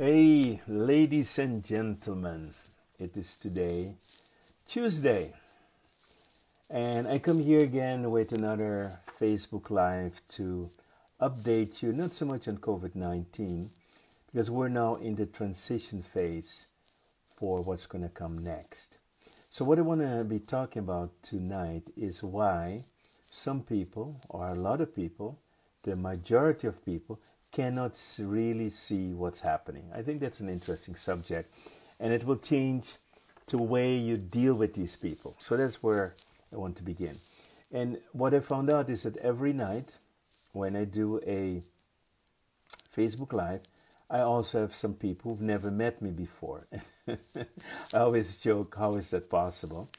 Hey, ladies and gentlemen, it is today, Tuesday, and I come here again with another Facebook Live to update you not so much on COVID-19 because we're now in the transition phase for what's going to come next. So, what I want to be talking about tonight is why some people, or a lot of people, the majority of people, cannot really see what's happening. I think that's an interesting subject, and it will change the way you deal with these people. So that's where I want to begin. And what I found out is that every night when I do a Facebook Live, I also have some people who've never met me before. I always joke, how is that possible?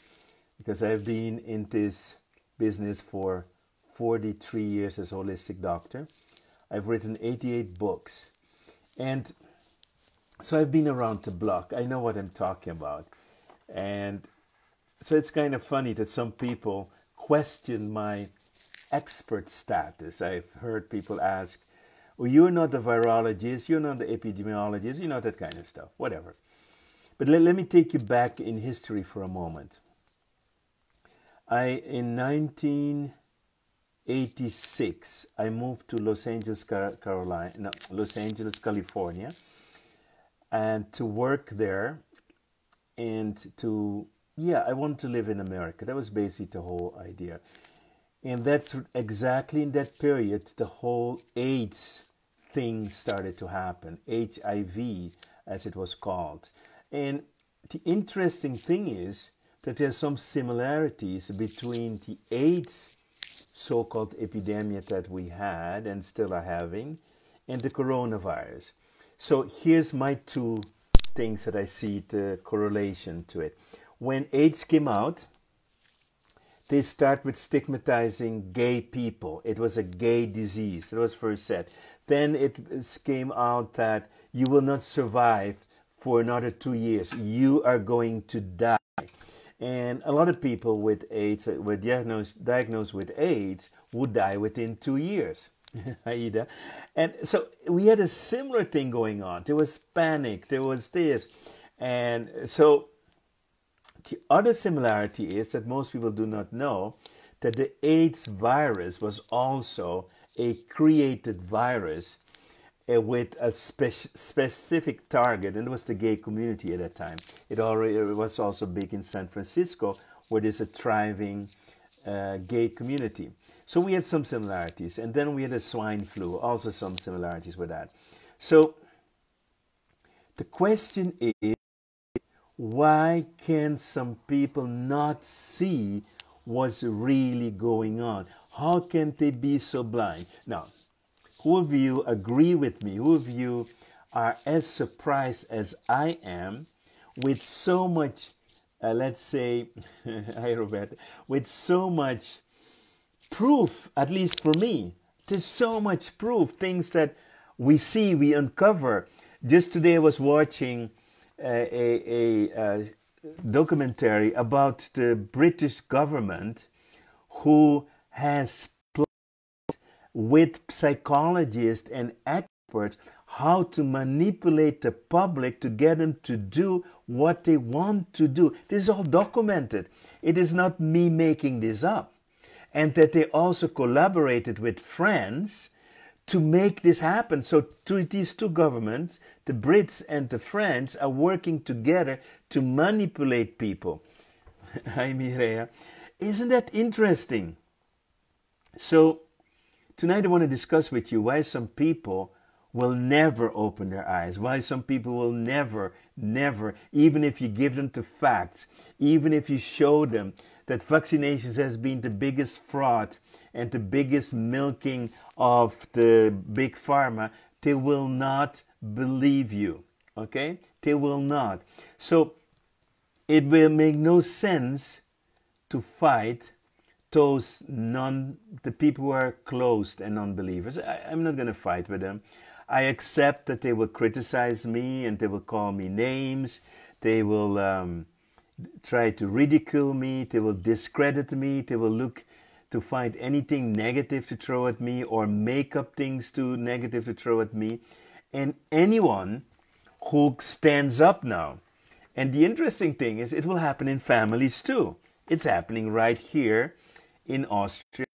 Because I've been in this business for 43 years as a holistic doctor. I've written 88 books. And so I've been around the block. I know what I'm talking about. And so it's kind of funny that some people question my expert status. I've heard people ask, well, you're not a virologist, you're not an epidemiologist, you know, that kind of stuff, whatever. But let me take you back in history for a moment. In 1986, I moved to Los Angeles, California, and to work there, and I wanted to live in America. That was basically the whole idea. And that's exactly in that period the whole AIDS thing started to happen, HIV as it was called. And the interesting thing is that there's some similarities between the AIDS so-called epidemic that we had and still are having, and the coronavirus. So here's my two things that I see the correlation to it. When AIDS came out, they start with stigmatizing gay people. It was a gay disease. It was first said. Then it came out that you will not survive for another 2 years. You are going to die. And a lot of people with AIDS, were diagnosed with AIDS, would die within 2 years. Aida. And so we had a similar thing going on. There was panic, there was this. And so the other similarity is that most people do not know that the AIDS virus was also a created virus with a specific target, and it was the gay community at that time. It was also big in San Francisco, where there's a thriving gay community. So we had some similarities, and then we had a swine flu, also some similarities with that. So the question is, why can some people not see what's really going on? How can they be so blind? Now, who of you agree with me? Who of you are as surprised as I am with so much, let's say, hi Roberta, with so much proof, at least for me? There's so much proof, things that we see, we uncover. Just today I was watching a documentary about the British government who has with psychologists and experts how to manipulate the public to get them to do what they want to do. This is all documented. It is not me making this up. And that they also collaborated with France to make this happen. So these two governments, the Brits and the French, are working together to manipulate people. Hi, Mireya. Isn't that interesting? So tonight I want to discuss with you why some people will never open their eyes, why some people will never, even if you give them the facts, even if you show them that vaccinations has been the biggest fraud and the biggest milking of the big pharma, they will not believe you, okay? They will not. So it will make no sense to fight the people who are closed and non-believers. I'm not going to fight with them. I accept that they will criticize me and they will call me names. They will try to ridicule me. They will discredit me. They will look to find anything negative to throw at me or make up things too negative to throw at me. And anyone who stands up now. And the interesting thing is it will happen in families too. It's happening right here in Austria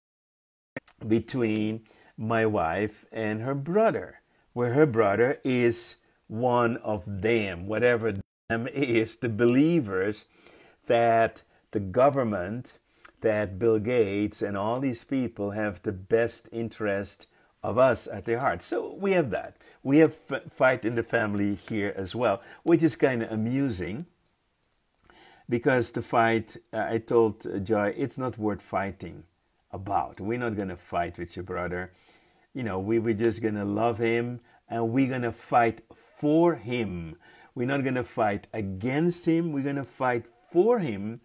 between my wife and her brother, where her brother is one of them, whatever them is, the believers that the government, that Bill Gates and all these people have the best interest of us at their heart. So we have that. We have fight in the family here as well, which is kind of amusing because the fight, I told Joy, it's not worth fighting about. We're not going to fight with your brother. You know, we're just going to love him and we're going to fight for him. We're not going to fight against him. We're going to fight for him,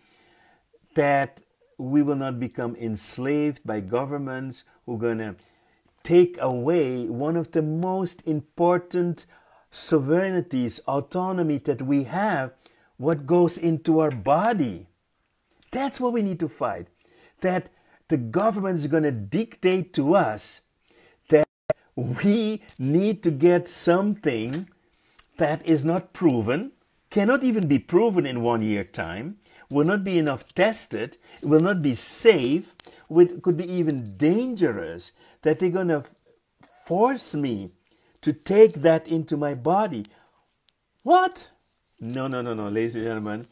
that we will not become enslaved by governments who are going to take away one of the most important sovereignties, autonomy that we have, what goes into our body. That's what we need to fight. That the government is going to dictate to us that we need to get something that is not proven, cannot even be proven in 1 year time, will not be enough tested, will not be safe, could be even dangerous, that they're going to force me to take that into my body. What? No, ladies and gentlemen.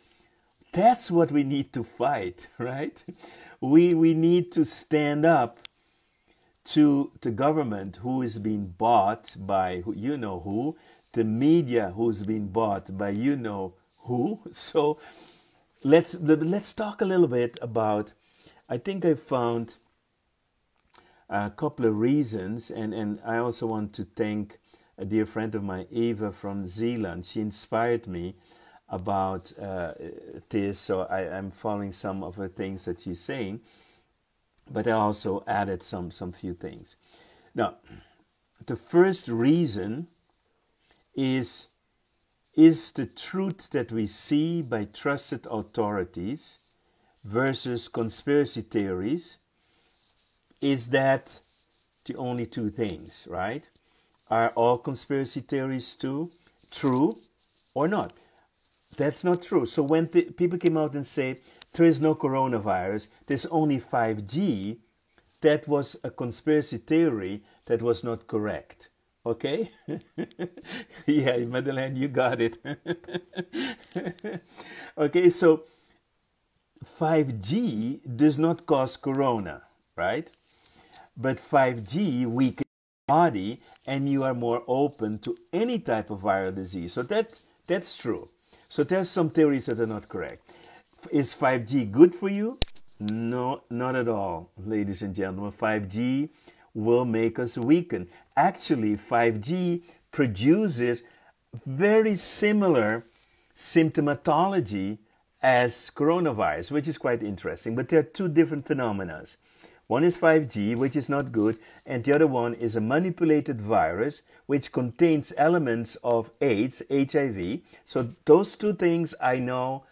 That's what we need to fight, right? We need to stand up to the government who is being bought by you know who, the media who's being bought by you know who. So let's talk a little bit about, I think I found a couple of reasons, and I also want to thank a dear friend of mine, Eva from Zealand. She inspired me about this, so I'm following some of the things that she's saying, but I also added some few things. Now, the first reason is the truth that we see by trusted authorities versus conspiracy theories, is that the only two things, right? Are all conspiracy theories true or not? That's not true. So when people came out and say there is no coronavirus, there's only 5G, that was a conspiracy theory that was not correct. Okay? Yeah, Madeleine, you got it. Okay, so 5G does not cause corona, right? But 5G weakens your body and you are more open to any type of viral disease. So that's true. So there's some theories that are not correct. Is 5G good for you? No, not at all, ladies and gentlemen. 5G will make us weaken. Actually, 5G produces very similar symptomatology as coronavirus, which is quite interesting. But there are two different phenomena. One is 5G, which is not good, and the other one is a manipulated virus, which contains elements of AIDS, HIV. So those two things I know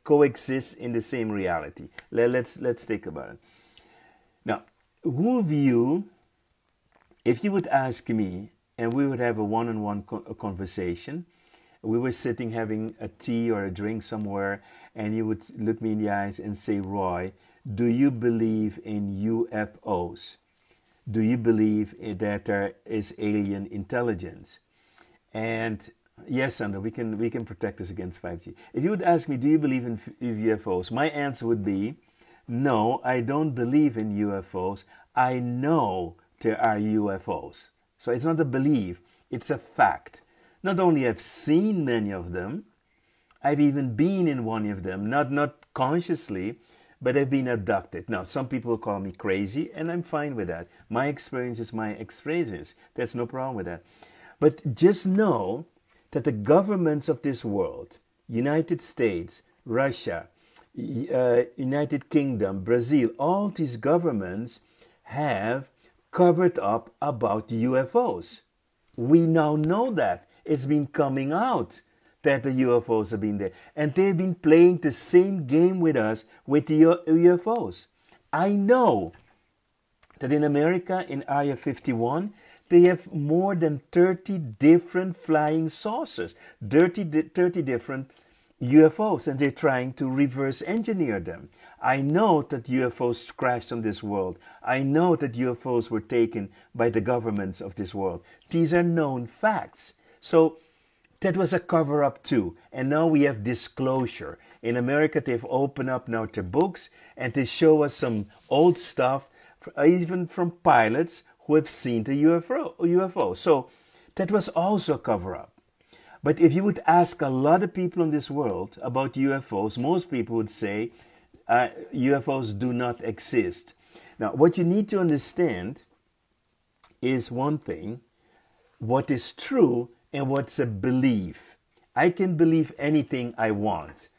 coexist in the same reality. Let's think about it. Now, who of you, if you would ask me, and we would have a one-on-one conversation, we were sitting having a tea or a drink somewhere, and you would look me in the eyes and say, Roy, do you believe in UFOs? Do you believe that there is alien intelligence? And yes, Sandra, we can protect us against 5G. If you would ask me, do you believe in UFOs? My answer would be, no, I don't believe in UFOs. I know there are UFOs. So it's not a belief, it's a fact. Not only I've seen many of them, I've even been in one of them, not consciously, but I've been abducted. Now, some people call me crazy, and I'm fine with that. My experience is my experience. There's no problem with that. But just know that the governments of this world, United States, Russia, United Kingdom, Brazil, all these governments have covered up about UFOs. We now know that. It's been coming out that the UFOs have been there. And they've been playing the same game with us with the UFOs. I know that in America, in Area 51, They have more than 30 different flying saucers, 30 different UFOs, and they're trying to reverse engineer them. I know that UFOs crashed on this world. I know that UFOs were taken by the governments of this world. These are known facts. So that was a cover-up too. And now we have disclosure. In America, they've opened up now their books and they show us some old stuff, even from pilots who have seen the UFO. So that was also a cover-up. But if you would ask a lot of people in this world about UFOs, most people would say UFOs do not exist. Now, what you need to understand is one thing, what is true and what's a belief. I can believe anything I want.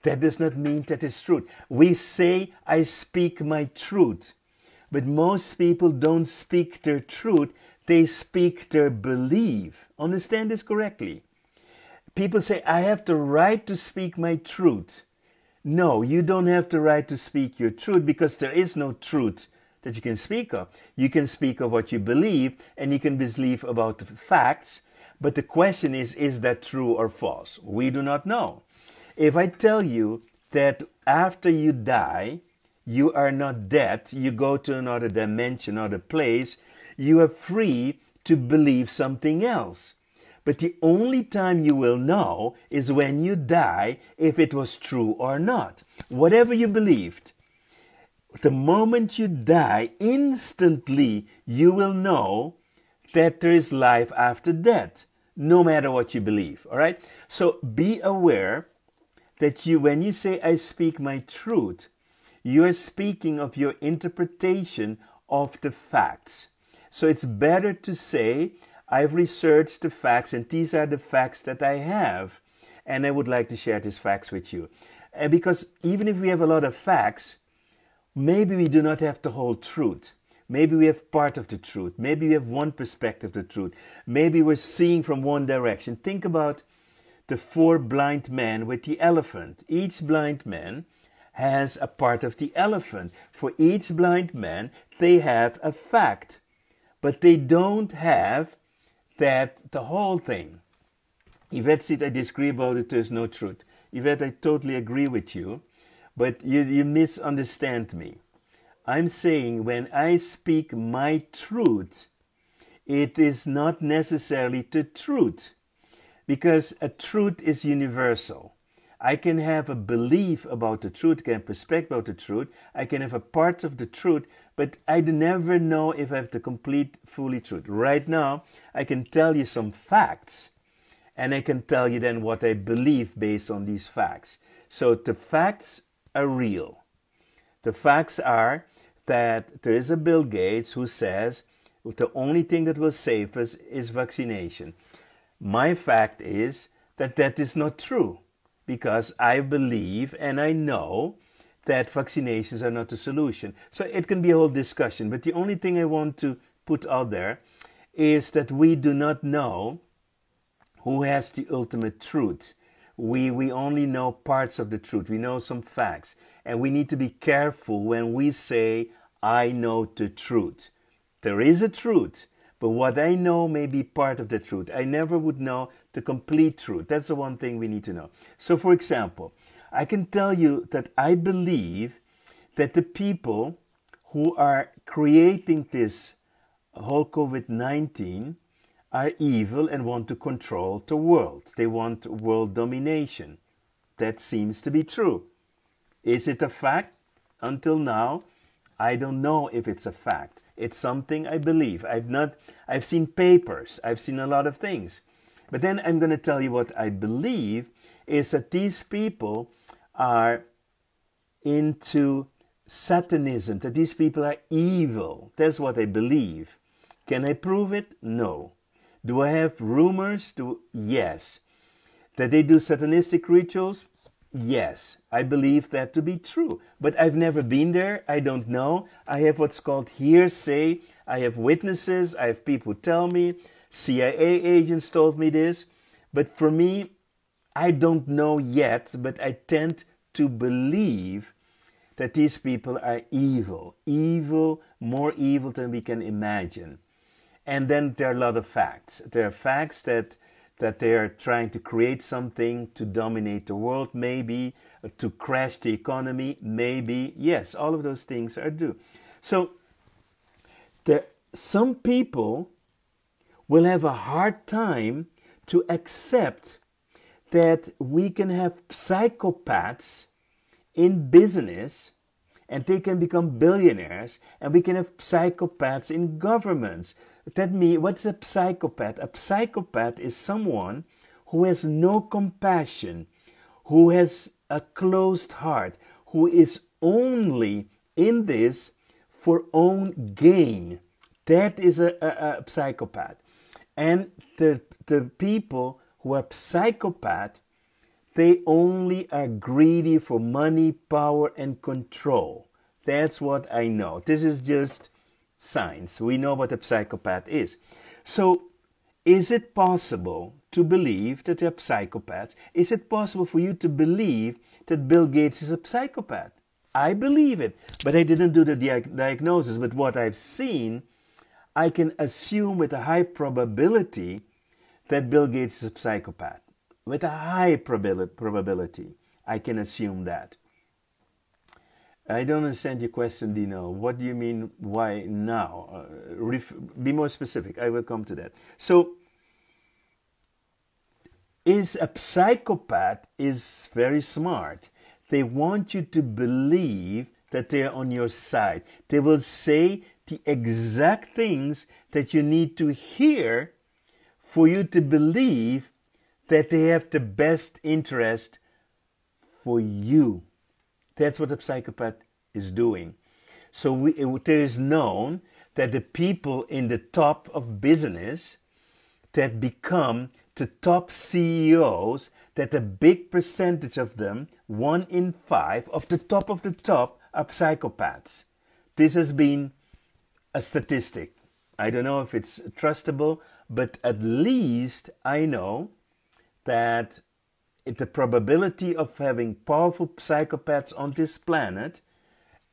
That does not mean that it's true. We say, I speak my truth. But most people don't speak their truth. They speak their belief. Understand this correctly. People say, I have the right to speak my truth. No, you don't have the right to speak your truth because there is no truth that you can speak of. You can speak of what you believe and you can believe about the facts. But the question is that true or false? We do not know. If I tell you that after you die, you are not dead, you go to another dimension, another place, you are free to believe something else. But the only time you will know is when you die if it was true or not. Whatever you believed, the moment you die, instantly you will know that there is life after death, no matter what you believe. All right? So be aware that when you say, I speak my truth, you are speaking of your interpretation of the facts. So it's better to say, I've researched the facts and these are the facts that I have. And I would like to share these facts with you. Because even if we have a lot of facts, maybe we do not have the whole truth. Maybe we have part of the truth. Maybe we have one perspective of the truth. Maybe we're seeing from one direction. Think about the 4 blind men with the elephant. Each blind man has a part of the elephant. For each blind man, they have a fact. But they don't have the whole thing. Yvette said, I disagree about it, there's no truth. Yvette, I totally agree with you, but you misunderstand me. I'm saying when I speak my truth, it is not necessarily the truth, because a truth is universal. I can have a belief about the truth, I can have a perspective about the truth, I can have a part of the truth, but I never know if I have the complete, fully truth. Right now, I can tell you some facts, and I can tell you then what I believe based on these facts. So the facts are real. The facts are that there is a Bill Gates who says the only thing that will save us is vaccination. My fact is that that is not true, because I believe and I know that vaccinations are not the solution. So it can be a whole discussion, but the only thing I want to put out there is that we do not know who has the ultimate truth. We only know parts of the truth. We know some facts. And we need to be careful when we say, I know the truth. There is a truth, but what I know may be part of the truth. I never would know the complete truth. That's the one thing we need to know. So for example, I can tell you that I believe that the people who are creating this whole COVID-19 are evil and want to control the world. They want world domination. That seems to be true. Is it a fact? Until now, I don't know if it's a fact. It's something I believe. I've seen papers. I've seen a lot of things. But then I'm going to tell you what I believe is that these people are into Satanism, that these people are evil. That's what I believe. Can I prove it? No. Do I have rumors? Yes. That they do satanistic rituals? Yes. I believe that to be true. But I've never been there. I don't know. I have what's called hearsay. I have witnesses. I have people who tell me. CIA agents told me this. But for me, I don't know yet, but I tend to believe that these people are evil. Evil, more evil than we can imagine. And then there are a lot of facts. There are facts that they are trying to create something to dominate the world, maybe, to crash the economy, maybe. Yes, all of those things are due. So some people will have a hard time to accept that we can have psychopaths in business and they can become billionaires, and we can have psychopaths in governments. That means, what's a psychopath? A psychopath is someone who has no compassion, who has a closed heart, who is only in this for own gain. That is a psychopath. And the people who are psychopath, they only are greedy for money, power, and control. That's what I know. This is just science. We know what a psychopath is. So, is it possible to believe that they're psychopaths? Is it possible for you to believe that Bill Gates is a psychopath? I believe it, but I didn't do the diagnosis. But what I've seen, I can assume with a high probability that Bill Gates is a psychopath. With a high probability, I can assume that. I don't understand your question, Dino. What do you mean, why now? Be more specific. I will come to that. So, a psychopath is very smart. They want you to believe that they're on your side. They will say the exact things that you need to hear for you to believe that they have the best interest for you. That's what a psychopath is doing. So it is known that the people in the top of business that become the top CEOs, that a big percentage of them, 1 in 5 of the top, are psychopaths. This has been a statistic. I don't know if it's trustable, but at least I know that the probability of having powerful psychopaths on this planet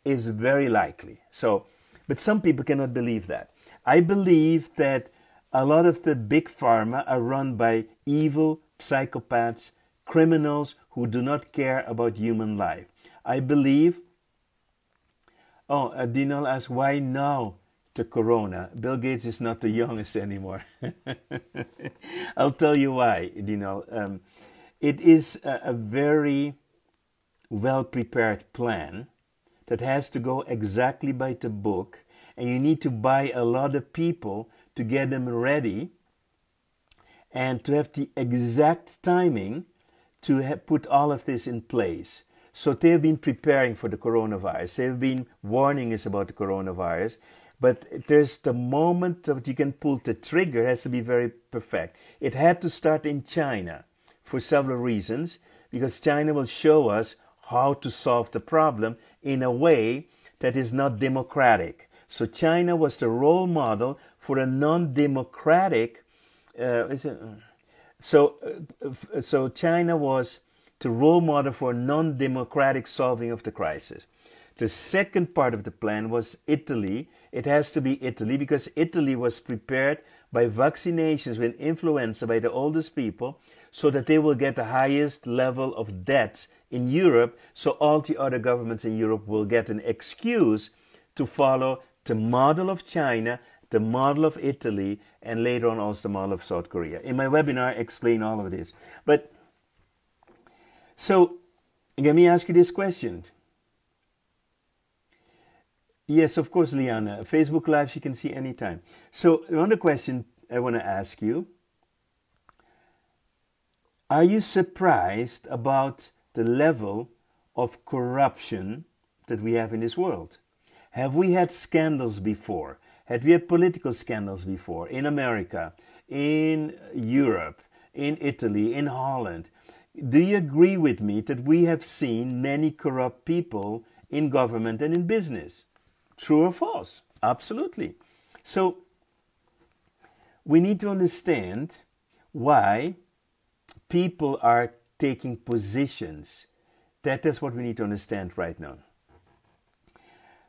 is very likely. So, but some people cannot believe that. I believe that a lot of the big pharma are run by evil psychopaths, criminals who do not care about human life. I believe. Dinal asks, why now the corona? Bill Gates is not the youngest anymore. I'll tell you why, Dinal. It is a very well-prepared plan that has to go exactly by the book, and you need to buy a lot of people to get them ready and to have the exact timing to put all of this in place. So they've been preparing for the coronavirus. They've been warning us about the coronavirus. But there's the moment that you can pull the trigger has to be very perfect. It had to start in China for several reasons, because China will show us how to solve the problem in a way that is not democratic. So China was the role model for a non-democratic. So China was the role model for non-democratic solving of the crisis. The second part of the plan was Italy. It has to be Italy because Italy was prepared by vaccinations with influenza by the oldest people so that they will get the highest level of deaths in Europe, so all the other governments in Europe will get an excuse to follow the model of China, the model of Italy, and later on also the model of South Korea. In my webinar, I explain all of this. But, so, let me ask you this question. Yes, of course, Liana. Facebook Live, you can see anytime. So, another question I want to ask you. Are you surprised about the level of corruption that we have in this world? Have we had scandals before? Have we had political scandals before in America, in Europe, in Italy, in Holland? Do you agree with me that we have seen many corrupt people in government and in business? True or false? Absolutely. So, we need to understand why people are taking positions. That is what we need to understand right now.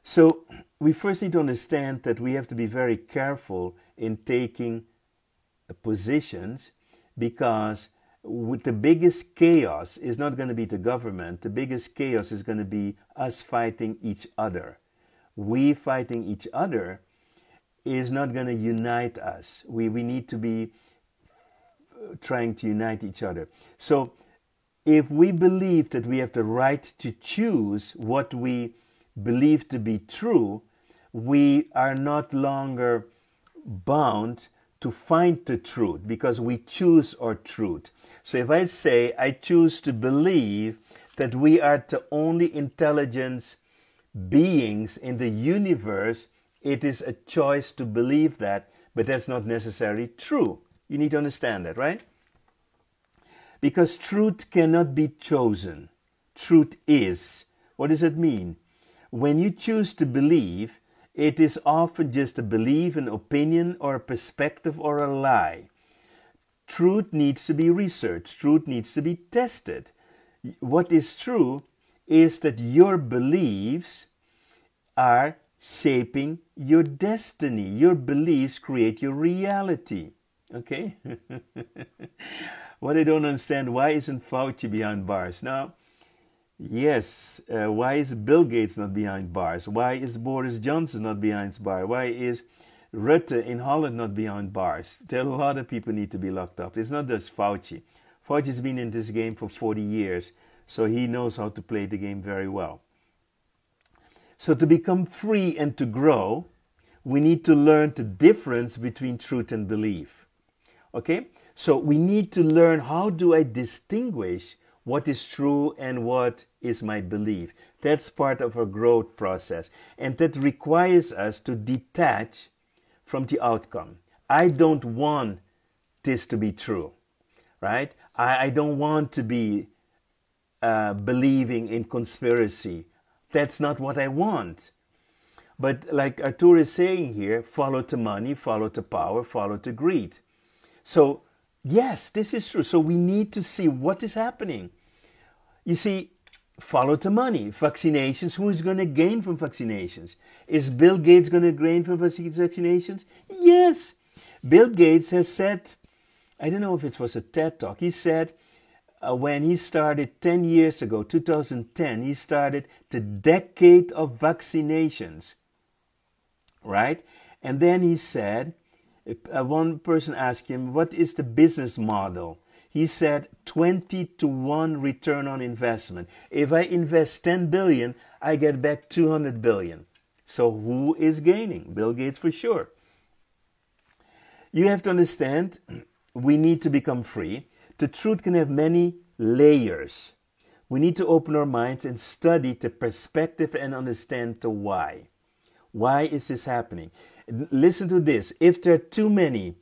So, we first need to understand that we have to be very careful in taking positions, because with the biggest chaos is not going to be the government. The biggest chaos is going to be us fighting each other. We fighting each other is not going to unite us. We need to be trying to unite each other. So if we believe that we have the right to choose what we believe to be true, we are not longer bound to find the truth, because we choose our truth. So if I say I choose to believe that we are the only intelligent beings in the universe, it is a choice to believe that, but that's not necessarily true. You need to understand that, right? Because truth cannot be chosen. Truth is. What does it mean? When you choose to believe, it is often just a belief, an opinion, or a perspective, or a lie. Truth needs to be researched. Truth needs to be tested. What is true is that your beliefs are shaping your destiny. Your beliefs create your reality. Okay? What I don't understand, why isn't Fauci behind bars? Now, yes, why is Bill Gates not behind bars? Why is Boris Johnson not behind bars? Why is Rutte in Holland not behind bars? There are a lot of people need to be locked up. It's not just Fauci. Fauci's been in this game for 40 years, so he knows how to play the game very well. So to become free and to grow, we need to learn the difference between truth and belief. Okay? So we need to learn, how do I distinguish what is true and what is my belief? That's part of our growth process. And that requires us to detach from the outcome. I don't want this to be true, right? I don't want to be believing in conspiracy. That's not what I want. But like Arthur is saying here, follow the money, follow the power, follow the greed. So, yes, this is true. So we need to see what is happening. You see, follow the money. Vaccinations, who is going to gain from vaccinations? Is Bill Gates going to gain from vaccinations? Yes. Bill Gates has said, I don't know if it was a TED Talk, he said when he started 10 years ago, 2010, he started the decade of vaccinations, right? And then he said, one person asked him, what is the business model? He said 20-to-1 return on investment. If I invest 10 billion, I get back 200 billion. So who is gaining? Bill Gates for sure. You have to understand, we need to become free. The truth can have many layers. We need to open our minds and study the perspective and understand the why. Why is this happening? Listen to this. If there are too many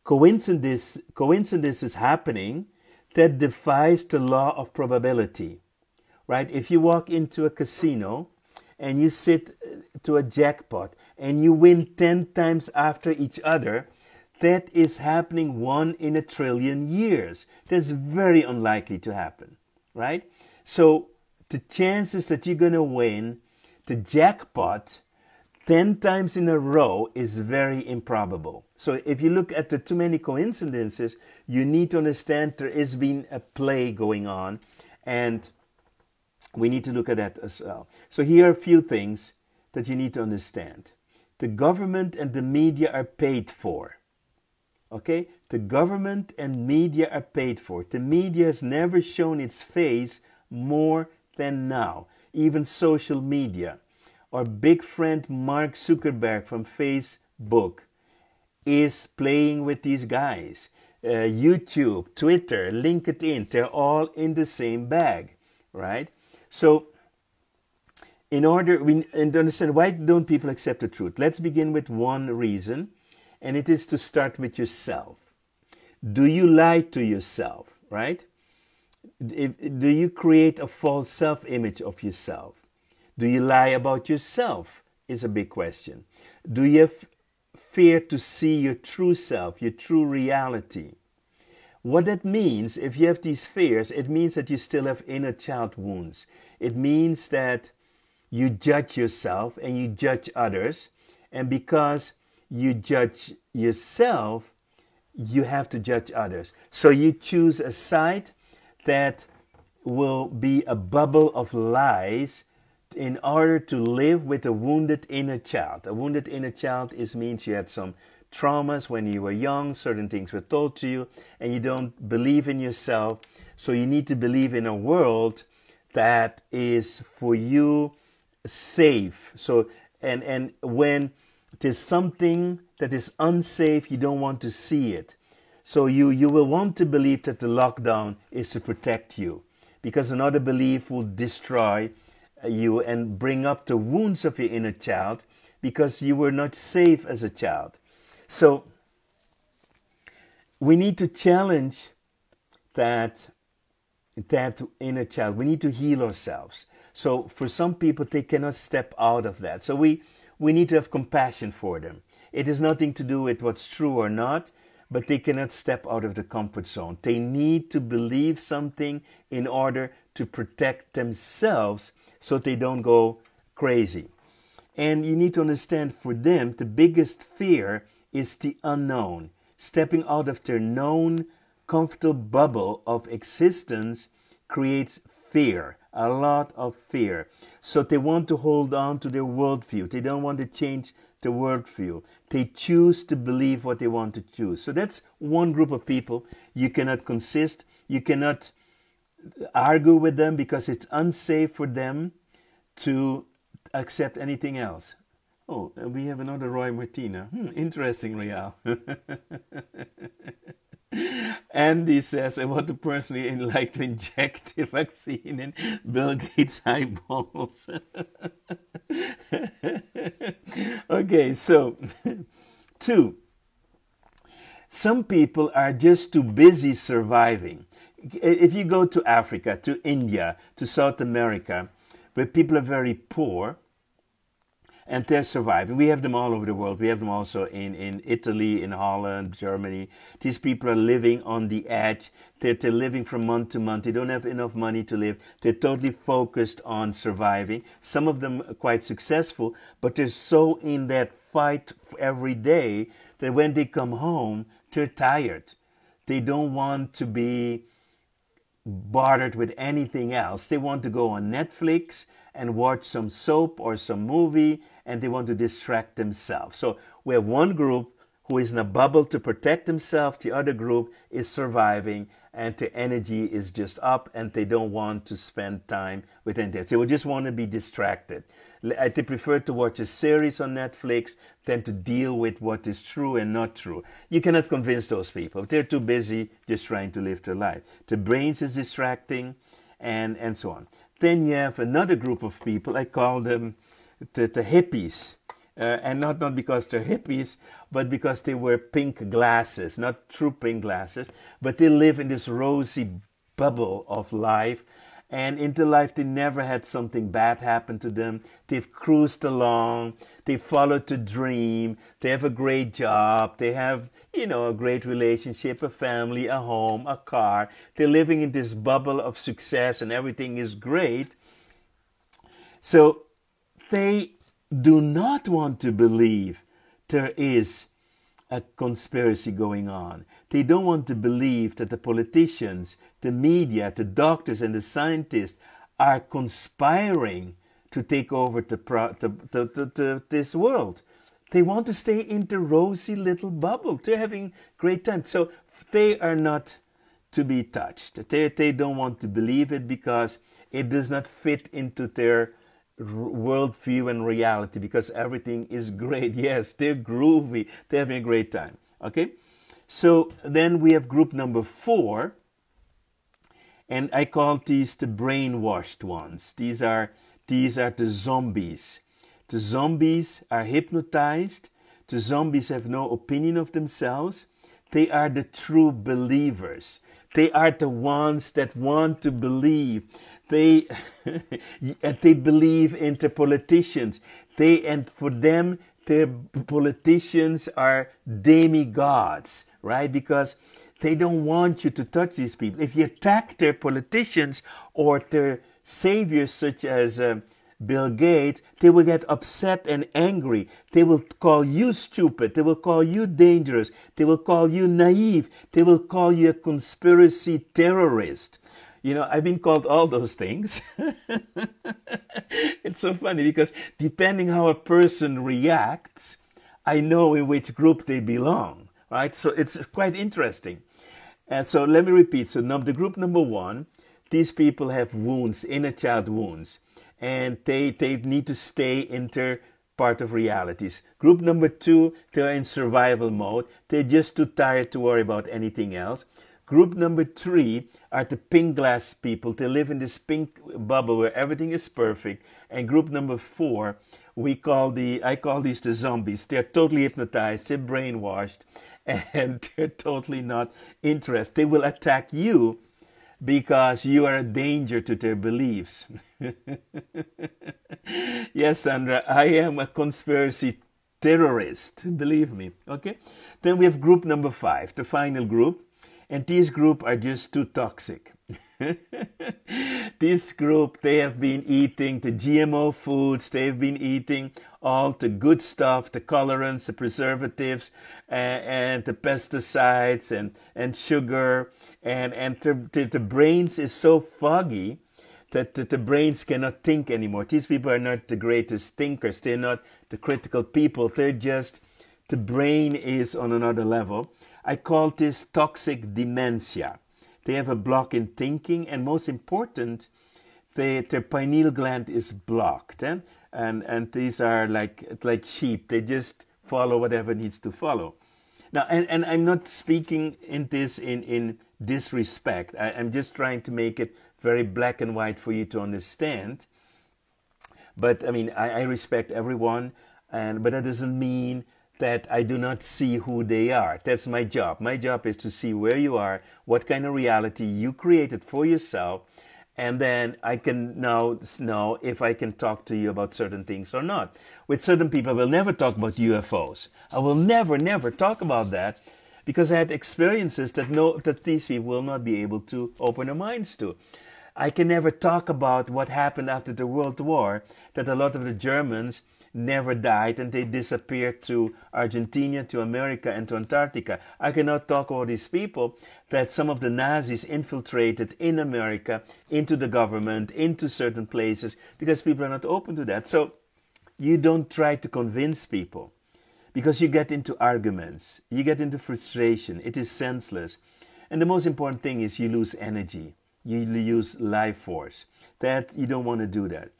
coincidences happening, that defies the law of probability, right? If you walk into a casino and you sit to a jackpot and you win 10 times after each other, that is happening 1 in a trillion years. That's very unlikely to happen, right? So the chances that you're going to win the jackpot 10 times in a row is very improbable. So if you look at the too many coincidences, you need to understand there has been a play going on, and we need to look at that as well. So here are a few things that you need to understand. The government and the media are paid for. Okay? The government and media are paid for. The media has never shown its face more than now. Even social media. Our big friend Mark Zuckerberg from Facebook is playing with these guys. YouTube, Twitter, LinkedIn, they're all in the same bag, right? So, in order to understand, why don't people accept the truth? Let's begin with one reason, and it is to start with yourself. Do you lie to yourself, right? Do you create a false self-image of yourself? Do you lie about yourself is a big question. Do you have fear to see your true self, your true reality? What that means, if you have these fears, it means that you still have inner child wounds. It means that you judge yourself and you judge others. And because you judge yourself, you have to judge others. So you choose a side that will be a bubble of lies in order to live with a wounded inner child. A wounded inner child means you had some traumas when you were young, certain things were told to you, and you don't believe in yourself. So you need to believe in a world that is for you safe. So and when there's something that is unsafe, you don't want to see it. So you will want to believe that the lockdown is to protect you, because another belief will destroy you and bring up the wounds of your inner child because you were not safe as a child. So we need to challenge that inner child. We need to heal ourselves. So for some people, they cannot step out of that. So we need to have compassion for them. It has nothing to do with what's true or not, but they cannot step out of the comfort zone. They need to believe something in order to protect themselves so they don't go crazy. And you need to understand, for them, the biggest fear is the unknown. Stepping out of their known, comfortable bubble of existence creates fear, a lot of fear. So they want to hold on to their worldview. They don't want to change the worldview. They choose to believe what they want to choose. So that's one group of people. You cannot you cannot argue with them because it's unsafe for them to accept anything else. Oh, we have another Roy Martina. Interesting, Real. Andy says, I want to personally like to inject the vaccine in Bill Gates' eyeballs. Okay, so 2. Some people are just too busy surviving. If you go to Africa, to India, to South America, where people are very poor, and they're surviving. We have them all over the world. We have them also in Italy, in Holland, Germany. These people are living on the edge. They're living from month to month. They don't have enough money to live. They're totally focused on surviving. Some of them are quite successful, but they're so in that fight every day that when they come home, they're tired. They don't want to be bothered with anything else. They want to go on Netflix and watch some soap or some movie, and they want to distract themselves. So we have one group who is in a bubble to protect themselves. The other group is surviving, and their energy is just up, and they don't want to spend time with anything. They will just want to be distracted. They prefer to watch a series on Netflix than to deal with what is true and not true. You cannot convince those people. They're too busy just trying to live their life. The brains is distracting, and so on. Then you have another group of people, I call them the hippies. And not because they're hippies, but because they wear pink glasses, not true pink glasses, but they live in this rosy bubble of life. And in their life, they never had something bad happen to them. They've cruised along. They followed the dream. They have a great job. They have, a great relationship, a family, a home, a car. They're living in this bubble of success and everything is great. So they do not want to believe there is a conspiracy going on. They don't want to believe that the politicians, the media, the doctors and the scientists are conspiring to take over this world. They want to stay in the rosy little bubble. They're having great time. So they are not to be touched. They don't want to believe it because it does not fit into their worldview and reality, because everything is great. Yes, they're groovy. They're having a great time. Okay? So then we have group number 4, and I call these the brainwashed ones. These are the zombies. The zombies are hypnotized. The zombies have no opinion of themselves. They are the true believers. They are the ones that want to believe. They believe in the politicians. And for them, their politicians are demigods, right? Because they don't want you to touch these people. If you attack their politicians or their saviors, such as Bill Gates, they will get upset and angry. They will call you stupid. They will call you dangerous. They will call you naive. They will call you a conspiracy terrorist. You know, I've been called all those things. It's so funny because depending how a person reacts, I know in which group they belong, right? So it's quite interesting. And so let me repeat. So the group number one, these people have wounds, inner child wounds, and they need to stay in their part of realities. Group number two, they're in survival mode. They're just too tired to worry about anything else. Group number three are the pink glass people. They live in this pink bubble where everything is perfect. And group number four, I call these the zombies. They're totally hypnotized, they're brainwashed, and they're totally not interested. They will attack you because you are a danger to their beliefs. Yes, Sandra, I am a conspiracy terrorist, believe me. Okay? Then we have group number five, the final group. And these group are just too toxic. This group, they have been eating the GMO foods, they've been eating all the good stuff, the colorants, the preservatives, and the pesticides, and sugar, and the brains is so foggy that the brains cannot think anymore. These people are not the greatest thinkers, they're not the critical people, they're just, the brain is on another level. I call this toxic dementia. They have a block in thinking, and most important, their pineal gland is blocked. And these are like sheep. They just follow whatever needs to follow. Now, and I'm not speaking in disrespect. I'm just trying to make it very black and white for you to understand. But, I mean, I respect everyone, but that doesn't mean that I do not see who they are. That's my job. My job is to see where you are, what kind of reality you created for yourself, and then I can now know if I can talk to you about certain things or not. With certain people, I will never talk about UFOs. I will never talk about that because I had experiences that these people will not be able to open their minds to. I can never talk about what happened after the World War, that a lot of the Germans never died and they disappeared to Argentina, to America, and to Antarctica. I cannot talk about these people that some of the Nazis infiltrated in America, into the government, into certain places, because people are not open to that. So you don't try to convince people because you get into arguments, you get into frustration, it is senseless. And the most important thing is you lose energy, you lose life force. That you don't want to do that.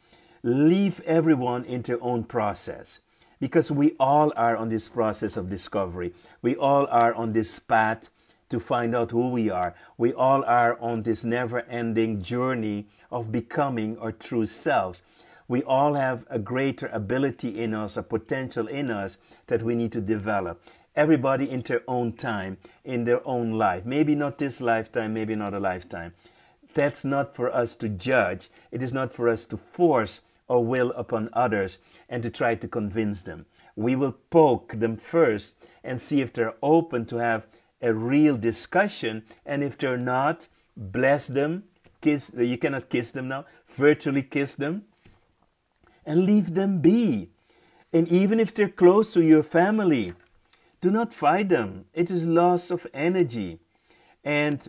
Leave everyone in their own process, because we all are on this process of discovery. We all are on this path to find out who we are. We all are on this never-ending journey of becoming our true selves. We all have a greater ability in us, a potential in us that we need to develop. Everybody in their own time, in their own life. Maybe not this lifetime, maybe not a lifetime. That's not for us to judge. It is not for us to force or will upon others and to try to convince them. We will poke them first and see if they're open to have a real discussion, and if they're not, bless them, kiss. You cannot kiss them now, virtually kiss them, and leave them be. And even if they're close to your family, do not fight them. It is loss of energy. And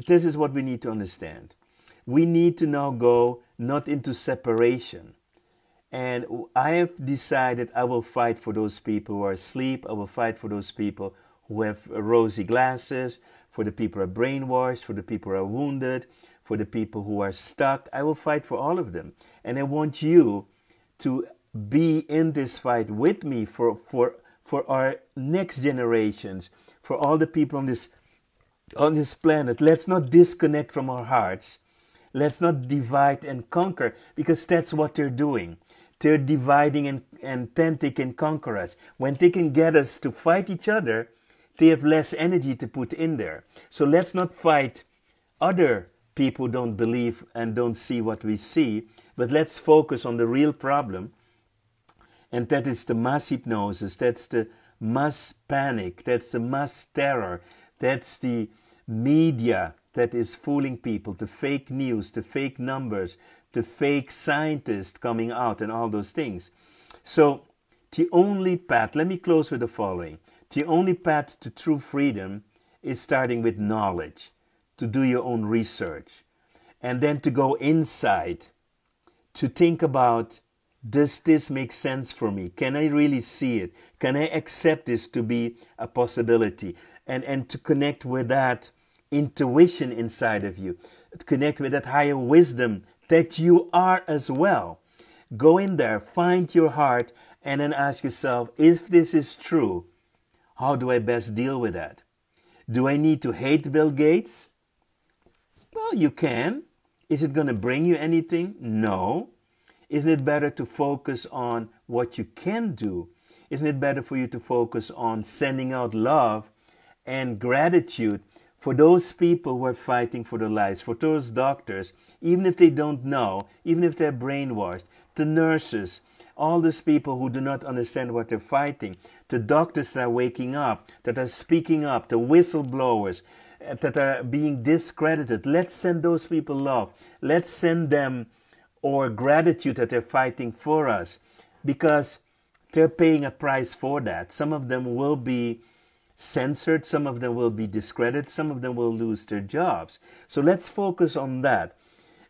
this is what we need to understand. We need to now go not into separation. And I have decided I will fight for those people who are asleep. I will fight for those people who have rosy glasses, for the people who are brainwashed, for the people who are wounded, for the people who are stuck. I will fight for all of them. And I want you to be in this fight with me for our next generations, for all the people on this planet. Let's not disconnect from our hearts. Let's not divide and conquer, because that's what they're doing. They're dividing and then they can conquer us. When they can get us to fight each other, they have less energy to put in there. So let's not fight other people who don't believe and don't see what we see, but let's focus on the real problem, and that is the mass hypnosis, that's the mass panic, that's the mass terror, that's the media that is fooling people, to fake news, to fake numbers, to fake scientists coming out and all those things. So the only path, let me close with the following. The only path to true freedom is starting with knowledge, to do your own research, and then to go inside, to think about, does this make sense for me? Can I really see it? Can I accept this to be a possibility? And to connect with that intuition inside of you, to connect with that higher wisdom that you are as well. Go in there, find your heart, and then ask yourself, if this is true, how do I best deal with that? Do I need to hate Bill Gates? Well, you can. Is it going to bring you anything? No. Isn't it better to focus on what you can do? Isn't it better for you to focus on sending out love and gratitude for those people who are fighting for their lives, for those doctors, even if they don't know, even if they're brainwashed, the nurses, all those people who do not understand what they're fighting, the doctors that are waking up, that are speaking up, the whistleblowers that are being discredited. Let's send those people love. Let's send them or gratitude that they're fighting for us, because they're paying a price for that. Some of them will be censored, some of them will be discredited, some of them will lose their jobs. So let's focus on that.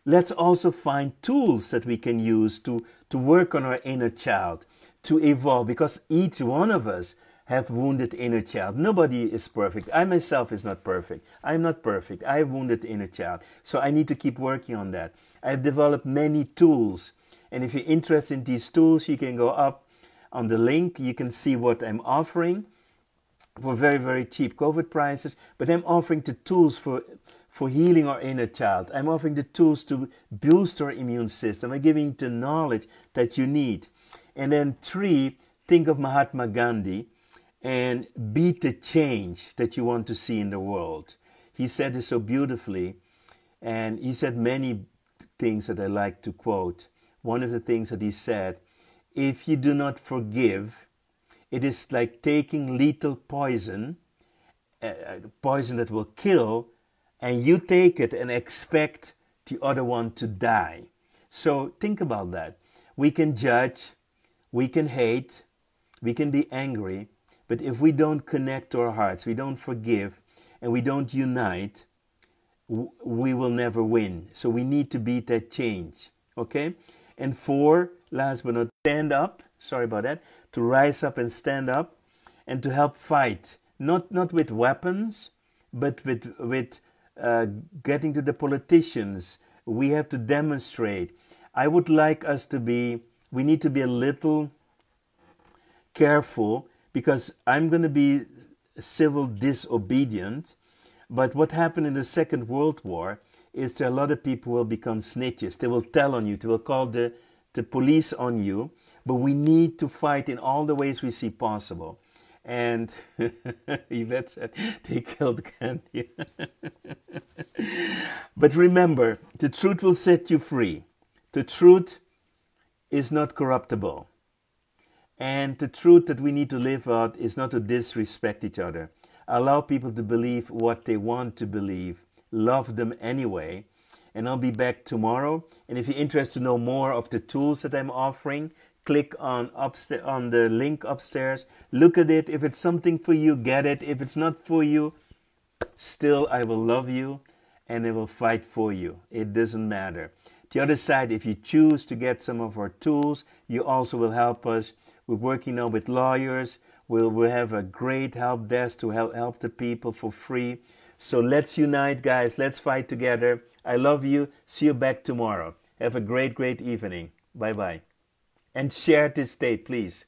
Let's also find tools that we can use to work on our inner child, to evolve, because each one of us have wounded inner child. Nobody is perfect. I myself is not perfect. I'm not perfect. I have wounded inner child. So I need to keep working on that. I've developed many tools. And if you're interested in these tools, you can go up on the link. You can see what I'm offering for very, very cheap COVID prices. But I'm offering the tools for healing our inner child. I'm offering the tools to boost our immune system. I'm giving you the knowledge that you need. And then 3, think of Mahatma Gandhi and be the change that you want to see in the world. He said this so beautifully, and he said many things that I like to quote. One of the things that he said, if you do not forgive, it is like taking lethal poison, poison that will kill, and you take it and expect the other one to die. So think about that. We can judge, we can hate, we can be angry, but if we don't connect to our hearts, we don't forgive, and we don't unite, we will never win. So we need to beat that change, okay? And 4, last but not, stand up, sorry about that, to rise up and stand up, and to help fight, not with weapons, but with getting to the politicians. We have to demonstrate. I would like us to be, we need to be a little careful, because I'm going to be civil disobedient. But what happened in the Second World War is that a lot of people will become snitches. They will tell on you. They will call the police on you. But we need to fight in all the ways we see possible. And Yvette said, they killed Gandhi. But remember, the truth will set you free. The truth is not corruptible. And the truth that we need to live out is not to disrespect each other. Allow people to believe what they want to believe. Love them anyway. And I'll be back tomorrow. And if you're interested to know more of the tools that I'm offering, click on the link upstairs. Look at it. If it's something for you, get it. If it's not for you, still I will love you and I will fight for you. It doesn't matter. The other side, if you choose to get some of our tools, you also will help us. We're working now with lawyers. We'll have a great help desk to help the people for free. So let's unite, guys. Let's fight together. I love you. See you back tomorrow. Have a great, great evening. Bye-bye. And share this tape, please.